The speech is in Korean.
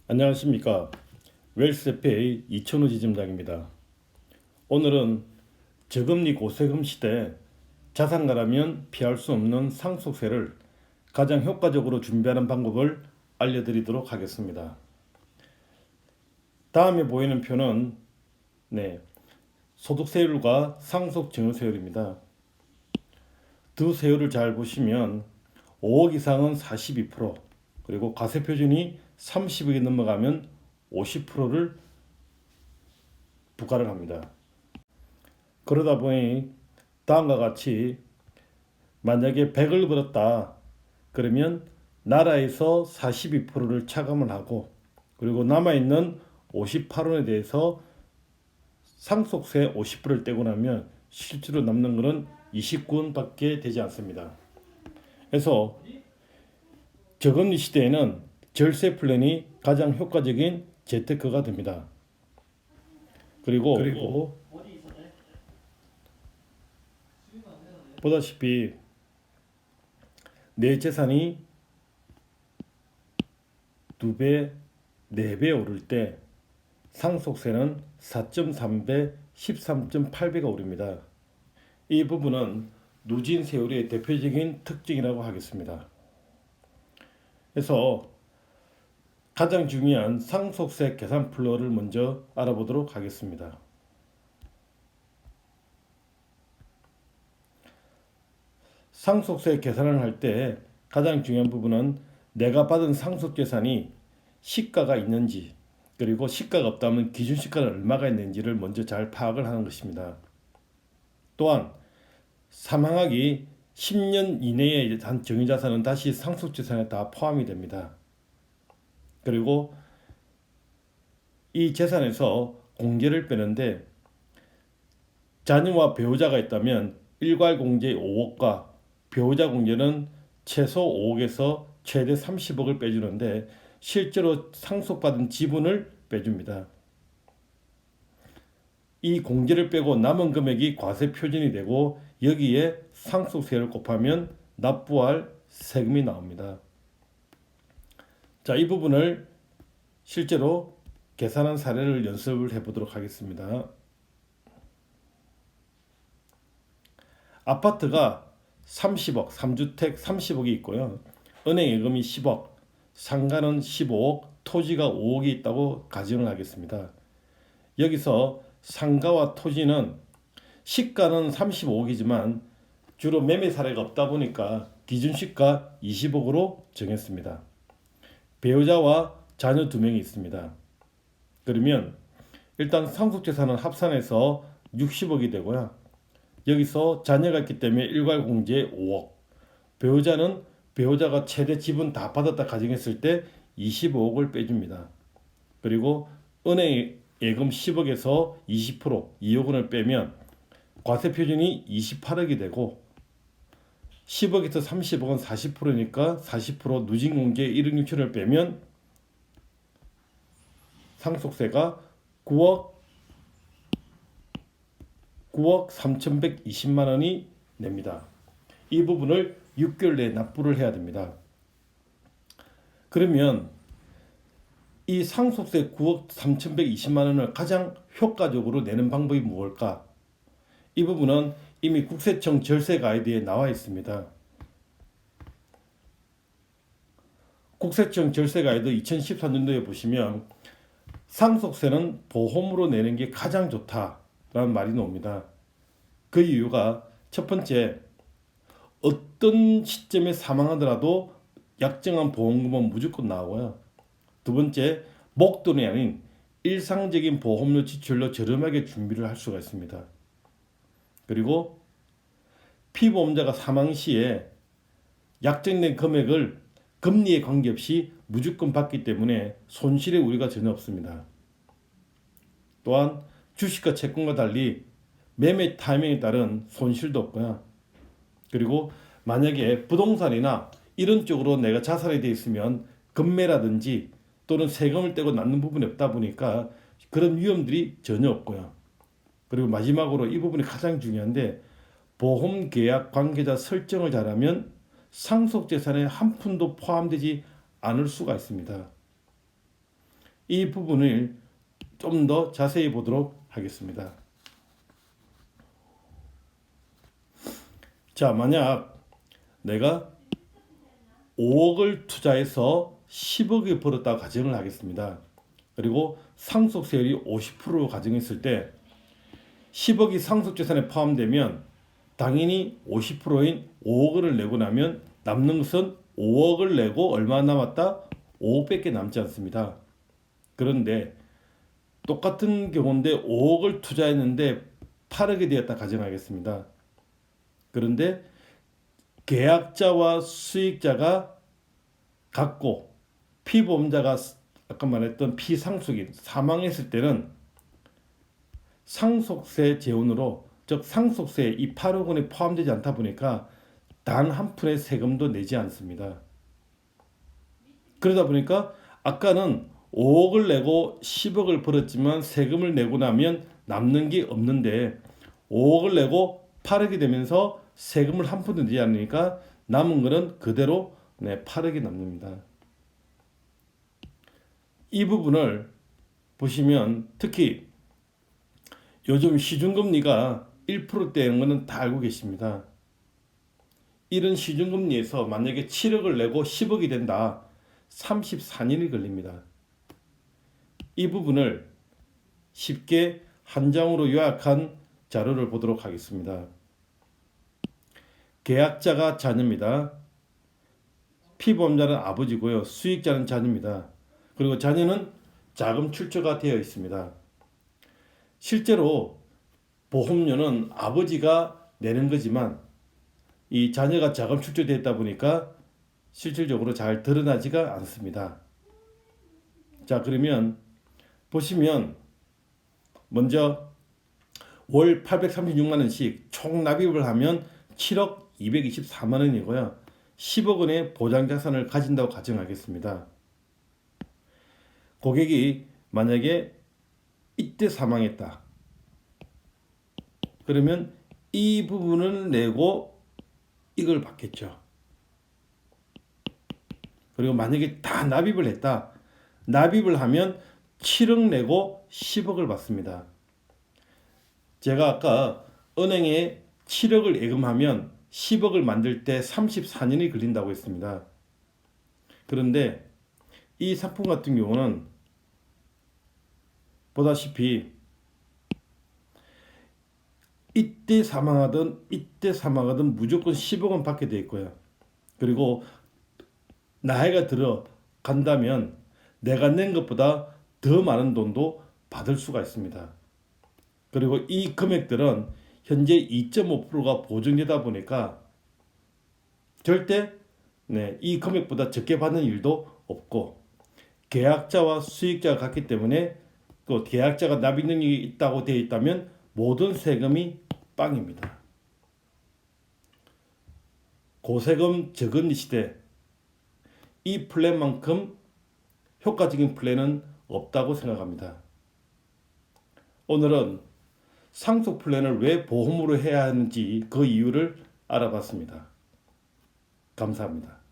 안녕하십니까. 웰스FA 이천우 지점장입니다. 오늘은 저금리 고세금 시대 자산가라면 피할 수 없는 상속세를 가장 효과적으로 준비하는 방법을 알려드리도록 하겠습니다. 다음에 보이는 표는 소득세율과 상속증여세율입니다. 두 세율을 잘 보시면 5억 이상은 42%, 그리고 과세표준이 30억이 넘어가면 50%를 부과를 합니다. 그러다 보니 다음과 같이 만약에 100을 벌었다 그러면 나라에서 42%를 차감을 하고, 그리고 남아있는 58원에 대해서 상속세 50%를 떼고 나면 실제로 남는 것은 29원밖에 되지 않습니다. 그래서 저금리 시대에는 절세 플랜이 가장 효과적인 재테크가 됩니다. 그리고 보다시피 내 재산이 2배, 4배 오를 때 상속세는 4.3배, 13.8배가 오릅니다. 이 부분은 누진 세율의 대표적인 특징이라고 하겠습니다. 그래서 가장 중요한 상속세 계산 플로어를 먼저 알아보도록 하겠습니다. 상속세 계산을 할 때 가장 중요한 부분은 내가 받은 상속재산이 시가가 있는지, 그리고 시가가 없다면 기준시가는 얼마가 있는지를 먼저 잘 파악을 하는 것입니다. 또한 사망하기 10년 이내에 한 정의자산은 다시 상속재산에 다 포함이 됩니다. 그리고 이 재산에서 공제를 빼는데 자녀와 배우자가 있다면 일괄 공제 5억과 배우자 공제는 최소 5억에서 최대 30억을 빼주는데 실제로 상속받은 지분을 빼줍니다. 이 공제를 빼고 남은 금액이 과세 표준이 되고 여기에 상속세를 곱하면 납부할 세금이 나옵니다. 자, 이 부분을 실제로 계산한 사례를 연습을 해보도록 하겠습니다. 아파트가 30억, 3주택 30억이 있고요. 은행 예금이 10억, 상가는 15억, 토지가 5억이 있다고 가정을 하겠습니다. 여기서 상가와 토지는 시가는 35억이지만 주로 매매 사례가 없다 보니까 기준시가 20억으로 정했습니다. 배우자와 자녀 2명이 있습니다. 그러면 일단 상속재산은 합산해서 60억이 되고요. 여기서 자녀가 있기 때문에 일괄공제 5억, 배우자는 배우자가 최대 지분 다 받았다 가정했을 때 25억을 빼줍니다. 그리고 은행 예금 10억에서 20%, 2억 원을 빼면 과세 표준이 28억이 되고 10억에서 30억은 40%니까 40% 누진공제 1억 6천을 빼면 상속세가 9억 3,120만 원이 냅니다. 이 부분을 6개월 내에 납부를 해야 됩니다. 그러면 이 상속세 9억 3,120만 원을 가장 효과적으로 내는 방법이 무엇일까? 이 부분은 이미 국세청 절세 가이드에 나와 있습니다. 국세청 절세 가이드 2014년도에 보시면 상속세는 보험으로 내는 게 가장 좋다라는 말이 나옵니다. 그 이유가 첫 번째, 어떤 시점에 사망하더라도 약정한 보험금은 무조건 나오고요. 두 번째, 목돈이 아닌 일상적인 보험료 지출로 저렴하게 준비를 할 수가 있습니다. 그리고 피보험자가 사망 시에 약정된 금액을 금리에 관계없이 무조건 받기 때문에 손실의 우려가 전혀 없습니다. 또한 주식과 채권과 달리 매매 타이밍에 따른 손실도 없고요. 그리고 만약에 부동산이나 이런 쪽으로 내가 자산이 되어 있으면 금매라든지 또는 세금을 떼고 남는 부분이 없다 보니까 그런 위험들이 전혀 없고요. 그리고 마지막으로 이 부분이 가장 중요한데, 보험계약 관계자 설정을 잘하면 상속재산에 한 푼도 포함되지 않을 수가 있습니다. 이 부분을 좀 더 자세히 보도록 하겠습니다. 자, 만약 내가 5억을 투자해서 10억이 벌었다고 가정을 하겠습니다. 그리고 상속세율이 50% 가정했을 때 10억이 상속재산에 포함되면 당연히 50%인 5억을 내고 나면 남는 것은 5억을 내고 얼마 남았다? 5억밖에 남지 않습니다. 그런데 똑같은 경우인데 5억을 투자했는데 8억이 되었다 가정하겠습니다. 그런데 계약자와 수익자가 같고 피보험자가 아까 말했던 피상속인 사망했을 때는 상속세 재원으로, 즉 상속세 이 8억 원에 포함되지 않다 보니까 단 한 푼의 세금도 내지 않습니다. 그러다 보니까 아까는 5억을 내고 10억을 벌었지만 세금을 내고 나면 남는 게 없는데 5억을 내고 8억이 되면서 세금을 한 푼도 내지 않으니까 남은 거는 그대로 8억이 남습니다. 이 부분을 보시면 특히 요즘 시중금리가 1%대인 것은 다 알고 계십니다. 이런 시중금리에서 만약에 7억을 내고 10억이 된다. 34년이 걸립니다. 이 부분을 쉽게 한 장으로 요약한 자료를 보도록 하겠습니다. 계약자가 자녀입니다. 피보험자는 아버지고요. 수익자는 자녀입니다. 그리고 자녀는 자금 출처가 되어 있습니다. 실제로 보험료는 아버지가 내는 거지만 이 자녀가 자금 출처되어 있다 보니까 실질적으로 잘 드러나지가 않습니다. 자, 그러면 보시면 먼저 월 836만 원씩 총 납입을 하면 7억 224만 원이고요. 10억 원의 보장자산을 가진다고 가정하겠습니다. 고객이 만약에 이때 사망했다. 그러면 이 부분을 내고 이걸 받겠죠. 그리고 만약에 다 납입을 했다. 납입을 하면 7억 내고 10억을 받습니다. 제가 아까 은행에 7억을 예금하면 10억을 만들 때 34년이 걸린다고 했습니다. 그런데 이 상품 같은 경우는 보다시피 이때 사망하든 무조건 10억은 받게 돼 있고요. 그리고 나이가 들어간다면 내가 낸 것보다 더 많은 돈도 받을 수가 있습니다. 그리고 이 금액들은 현재 2.5%가 보증되다 보니까 절대 이 금액보다 적게 받는 일도 없고 계약자와 수익자가 같기 때문에 또 계약자가 납입 능력이 있다고 되어 있다면 모든 세금이 빵입니다. 고세금 저금리 시대 이 플랜만큼 효과적인 플랜은 없다고 생각합니다. 오늘은 상속 플랜을 왜 보험으로 해야 하는지 그 이유를 알아봤습니다. 감사합니다.